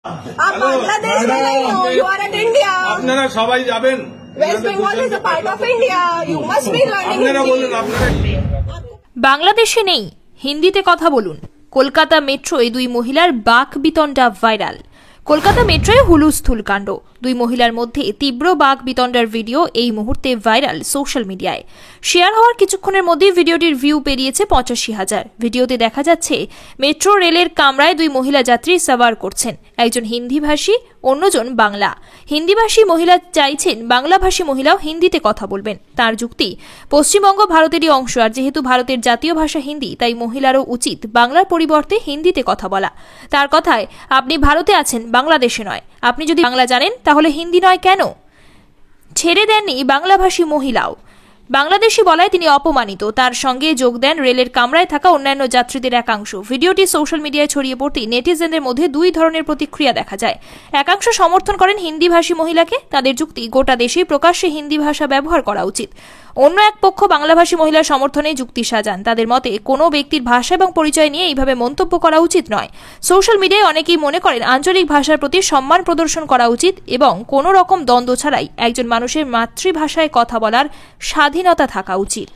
आप बांग्लादेश में नहीं हो, you are at India. আপনারা সবাই যাবেন। West Bengal is a part of India. You must be learning আপনারা বলুন, Hindi. আপনারা বাংলাদেশে নেই, হিন্দিতে কথা বলুন। কলকাতা মেট্রোয় দুই মহিলার বাক বিতণ্ডা ভাইরাল। কলকাতা মেট্রোয় হুলুস্থুল কাণ্ড। দুই মহিলার মধ্যে তীব্র বাক বিতণ্ডার ভিডিও এই মুহূর্তে ভাইরাল সোশ্যাল মিডিয়ায়। শেয়ার হওয়ার কিছুক্ষণের মধ্যেই ভিডিওটির ভিউ পেরিয়েছে 85,000। ভিডিওতে দেখা যাচ্ছে মেট্রো রেলের কামরায় দুই মহিলা যাত্রী সাওয়ার করছেন। একজন হিন্দিভাষী, অন্যজন বাংলা। হিন্দিভাষী মহিলা চাইছেন বাংলাভাষী মহিলাও হিন্দিতে কথা বলবেন। তার যুক্তি, পশ্চিমবঙ্গ ভারতেরই অংশ, আর যেহেতু ভারতের জাতীয় ভাষা হিন্দি, তাই মহিলারও উচিত বাংলার পরিবর্তে হিন্দিতে কথা বলা। তার কথায়, আপনি ভারতে আছেন, বাংলাদেশে নয়। আপনি যদি বাংলা জানেন তাহলে হিন্দি নয় কেন? ছেড়ে দেননি বাংলাভাষী মহিলাও। বাংলাদেশি বলায় তিনি অপমানিত। তার সঙ্গে যোগ দেন রেলের কামরায় থাকা অন্যান্য যাত্রীদের একাংশ। ভিডিওটি সোশ্যাল মিডিয়ায় ছড়িয়ে পড়তেই নেটিজেনদের মধ্যে দুই ধরনের প্রতিক্রিয়া দেখা যায়। একাংশ সমর্থন করেন হিন্দিভাষী মহিলাকে। তাদের যুক্তি, গোটা দেশেই প্রকাশ্যে হিন্দি ভাষা ব্যবহার করা উচিত। অন্য এক পক্ষ বাংলাভাষী মহিলার সমর্থনে যুক্তি সাজান। তাদের মতে, কোনো ব্যক্তির ভাষা এবং পরিচয় নিয়ে এইভাবে মন্তব্য করা উচিত নয়। সোশ্যাল মিডিয়ায় অনেকেই মনে করেন আঞ্চলিক ভাষার প্রতি সম্মান প্রদর্শন করা উচিত এবং কোনো রকম দ্বন্দ্ব ছাড়াই একজন মানুষের মাতৃভাষায় কথা বলার স্বাধীনতা থাকা উচিত।